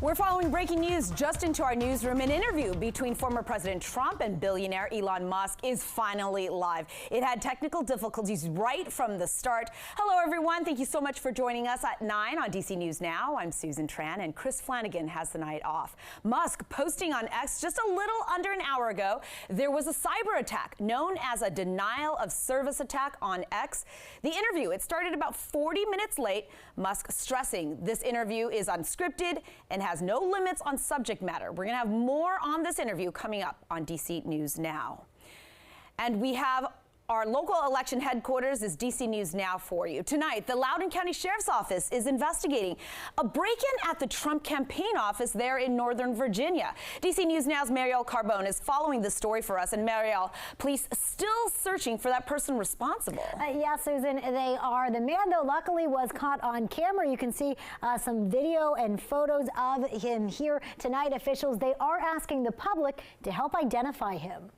We're following breaking news just into our newsroom. An interview between former President Trump and billionaire Elon Musk is finally live. It had technical difficulties right from the start. Hello, everyone. Thank you so much for joining us at 9 on DC News Now. I'm Susan Tran, and Chris Flanagan has the night off. Musk posting on X just a little under an hour ago, there was a cyber attack known as a denial of service attack on X. The interview, it started about 40 minutes late. Musk stressing this interview is unscripted and has no limits on subject matter. We're going to have more on this interview coming up on DC News Now. And we have our local election headquarters is DC News Now for you. Tonight, the Loudoun County Sheriff's Office is investigating a break-in at the Trump campaign office there in Northern Virginia. DC News Now's Marielle Carbone is following this story for us. And Marielle, police still searching for that person responsible. Yeah, Susan, they are. The man, though, luckily was caught on camera. You can see some video and photos of him here tonight. Officials, they are asking the public to help identify him.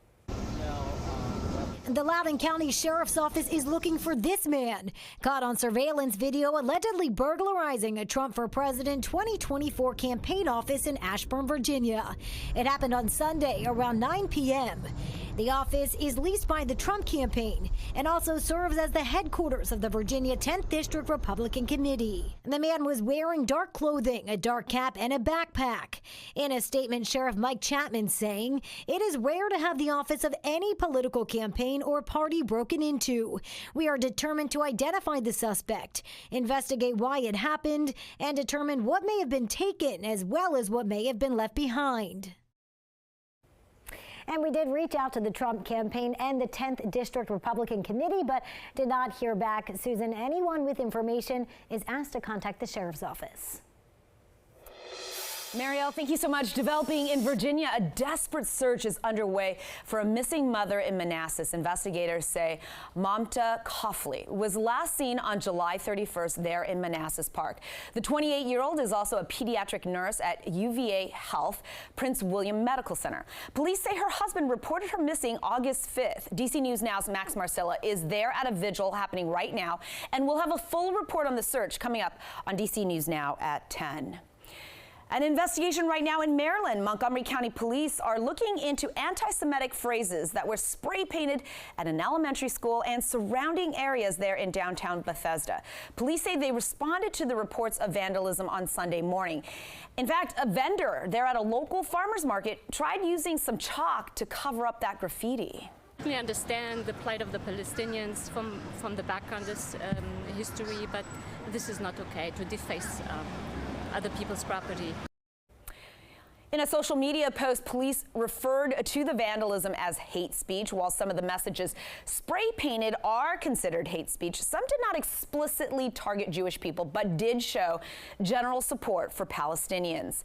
The Loudoun County Sheriff's Office is looking for this man, caught on surveillance video allegedly burglarizing a Trump for President 2024 campaign office in Ashburn, Virginia. It happened on Sunday around 9 p.m. The office is leased by the Trump campaign and also serves as the headquarters of the Virginia 10th District Republican Committee. The man was wearing dark clothing, a dark cap, and a backpack. In a statement, Sheriff Mike Chapman saying, "It is rare to have the office of any political campaign or party broken into. We are determined to identify the suspect, investigate why it happened, and determine what may have been taken as well as what may have been left behind." And we did reach out to the Trump campaign and the 10th District Republican Committee, but did not hear back. Susan, anyone with information is asked to contact the Sheriff's Office. Marielle, thank you so much. Developing in Virginia, a desperate search is underway for a missing mother in Manassas. Investigators say Mamta Coughley was last seen on July 31st there in Manassas Park. The 28-year-old is also a pediatric nurse at UVA Health, Prince William Medical Center. Police say her husband reported her missing August 5th. DC News Now's Max Marcella is there at a vigil happening right now, and we'll have a full report on the search coming up on DC News Now at 10. An investigation right now in Maryland. Montgomery County Police are looking into anti-Semitic phrases that were spray painted at an elementary school and surrounding areas there in downtown Bethesda. Police say they responded to the reports of vandalism on Sunday morning. In fact, a vendor there at a local farmer's market tried using some chalk to cover up that graffiti. We understand the plight of the Palestinians from the background, this history, but this is not okay to deface other people's property. In a social media post, police referred to the vandalism as hate speech, while some of the messages spray painted are considered hate speech. Some did not explicitly target Jewish people, but did show general support for Palestinians.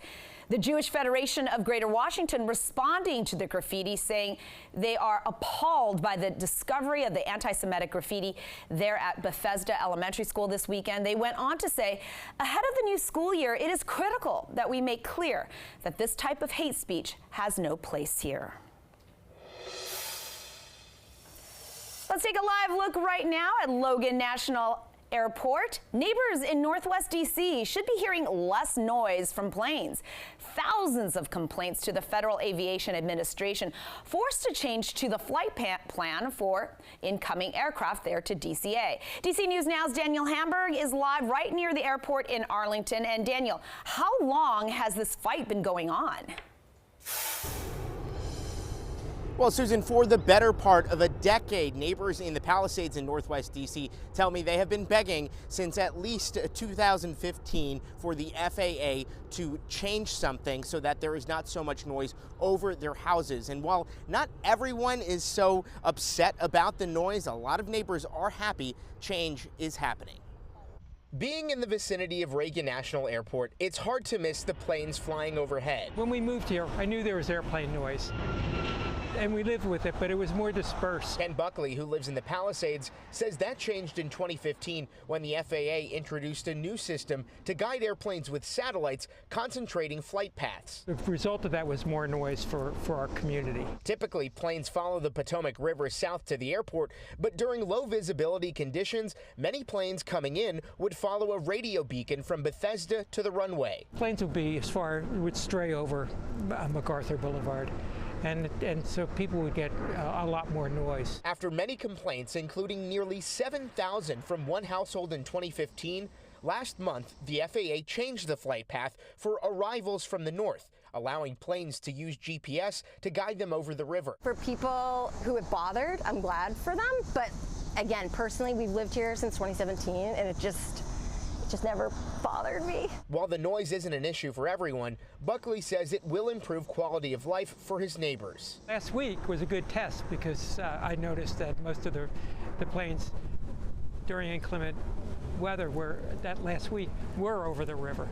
The Jewish Federation of Greater Washington responding to the graffiti, saying they are appalled by the discovery of the anti-Semitic graffiti there at Bethesda Elementary School this weekend. They went on to say, ahead of the new school year, it is critical that we make clear that this type of hate speech has no place here. Let's take a live look right now at Logan National Airport. Neighbors in Northwest DC should be hearing less noise from planes. Thousands of complaints to the Federal Aviation Administration, forced to change to the flight plan for incoming aircraft there to DCA. DC News Now's Daniel Hamburg is live right near the airport in Arlington. And Daniel, how long has this fight been going on? Well, Susan, for the better part of a decade, neighbors in the Palisades in Northwest D.C. tell me they have been begging since at least 2015 for the FAA to change something so that there is not so much noise over their houses. And while not everyone is so upset about the noise, a lot of neighbors are happy change is happening. Being in the vicinity of Reagan National Airport, it's hard to miss the planes flying overhead. When we moved here, I knew there was airplane noise. and we lived with it, but it was more dispersed. Ken Buckley, who lives in the Palisades, says that changed in 2015 when the FAA introduced a new system to guide airplanes with satellites, concentrating flight paths. The result of that was more noise for our community. Typically, planes follow the Potomac River south to the airport, but during low visibility conditions, many planes coming in would follow a radio beacon from Bethesda to the runway. Planes would stray over MacArthur Boulevard. And so people would get a lot more noise. After many complaints, including nearly 7,000 from one household in 2015, last month the FAA changed the flight path for arrivals from the north, allowing planes to use GPS to guide them over the river. For people who it bothered, I'm glad for them. But again, personally, we've lived here since 2017, and it just never bothered me. While the noise isn't an issue for everyone, Buckley says it will improve quality of life for his neighbors. Last week was a good test because I noticed that most of the planes during inclement weather that last week were over the river.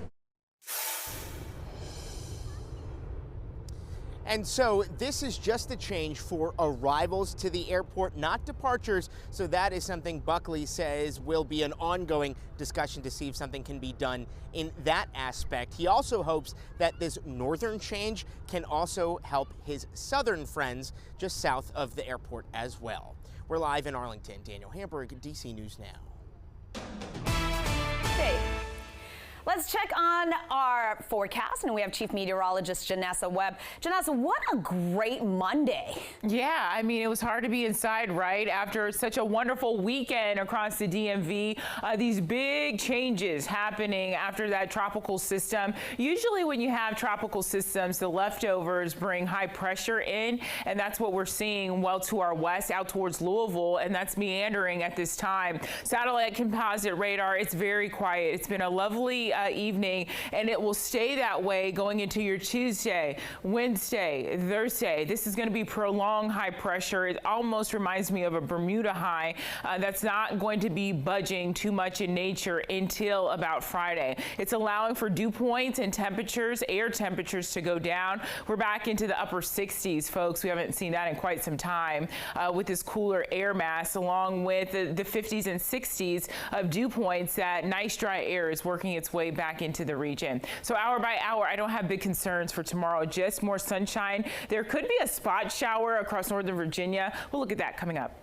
And so this is just a change for arrivals to the airport, not departures. So that is something Buckley says will be an ongoing discussion to see if something can be done in that aspect. He also hopes that this northern change can also help his southern friends just south of the airport as well. We're live in Arlington. Daniel Hamburg, DC News Now. Hey. Let's check on our forecast, and we have Chief Meteorologist Janessa Webb. Janessa, what a great Monday. Yeah, I mean, it was hard to be inside, right? After such a wonderful weekend across the DMV, these big changes happening after that tropical system. Usually when you have tropical systems, the leftovers bring high pressure in, and that's what we're seeing well to our west out towards Louisville, and that's meandering at this time. Satellite composite radar, it's very quiet. It's been a lovely evening, and it will stay that way going into your Tuesday, Wednesday, Thursday. This is going to be prolonged high pressure. It almost reminds me of a Bermuda high that's not going to be budging too much in nature until about Friday. It's allowing for dew points and temperatures, air temperatures to go down. We're back into the upper 60s, folks. We haven't seen that in quite some time with this cooler air mass, along with the 50s and 60s of dew points. That nice dry air is working its way back into the region. So hour by hour, I don't have big concerns for tomorrow, just more sunshine. There could be a spot shower across Northern Virginia. We'll look at that coming up.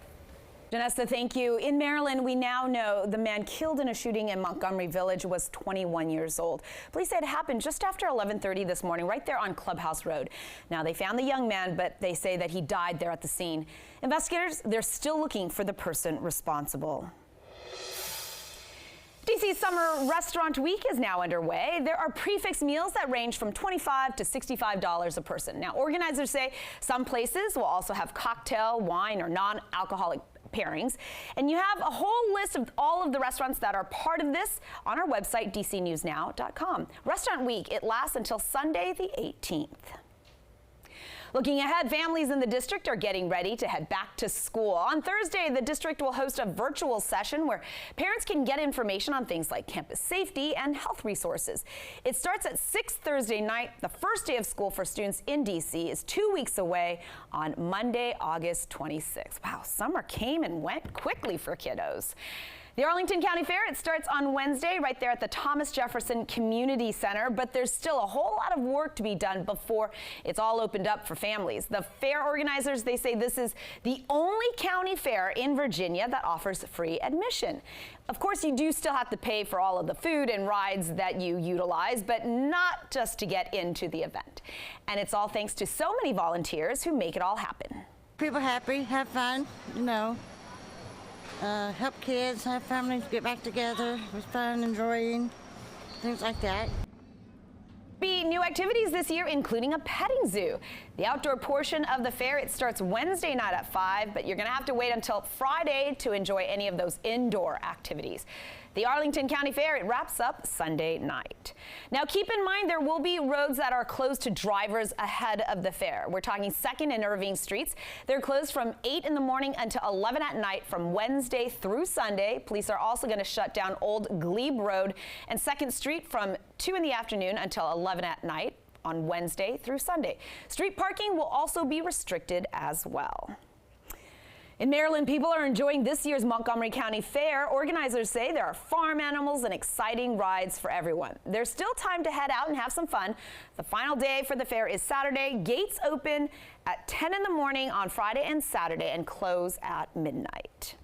Janessa, thank you. In Maryland, we now know the man killed in a shooting in Montgomery Village was 21 years old. Police say it happened just after 11:30 this morning, right there on Clubhouse Road. Now, they found the young man, but they say that he died there at the scene. Investigators, they're still looking for the person responsible. DC's Summer Restaurant Week is now underway. There are prix-fixe meals that range from $25 to $65 a person. Now, organizers say some places will also have cocktail, wine, or non-alcoholic pairings. And you have a whole list of all of the restaurants that are part of this on our website, dcnewsnow.com. Restaurant Week, it lasts until Sunday the 18th. Looking ahead, families in the district are getting ready to head back to school. On Thursday, the district will host a virtual session where parents can get information on things like campus safety and health resources. It starts at 6 Thursday night. The first day of school for students in D.C. is 2 weeks away on Monday, August 26th. Wow, summer came and went quickly for kiddos. The Arlington County Fair, it starts on Wednesday right there at the Thomas Jefferson Community Center, but there's still a whole lot of work to be done before it's all opened up for families. The fair organizers, they say this is the only county fair in Virginia that offers free admission. Of course, you do still have to pay for all of the food and rides that you utilize, but not just to get into the event. And it's all thanks to so many volunteers who make it all happen. People happy, have fun, you know. Help kids, have families get back together with fun, enjoying, things like that. Be new activities this year, including a petting zoo. The outdoor portion of the fair, it starts Wednesday night at 5, but you're going to have to wait until Friday to enjoy any of those indoor activities. The Arlington County Fair, it wraps up Sunday night. Now, keep in mind there will be roads that are closed to drivers ahead of the fair. We're talking 2nd and Irving Streets. They're closed from 8 in the morning until 11 at night from Wednesday through Sunday. Police are also going to shut down Old Glebe Road and 2nd Street from 2 in the afternoon until 11 at night. on Wednesday through Sunday. Street parking will also be restricted as well. In Maryland, people are enjoying this year's Montgomery County Fair. Organizers say there are farm animals and exciting rides for everyone. There's still time to head out and have some fun. The final day for the fair is Saturday. Gates open at 10 in the morning on Friday and Saturday and close at midnight.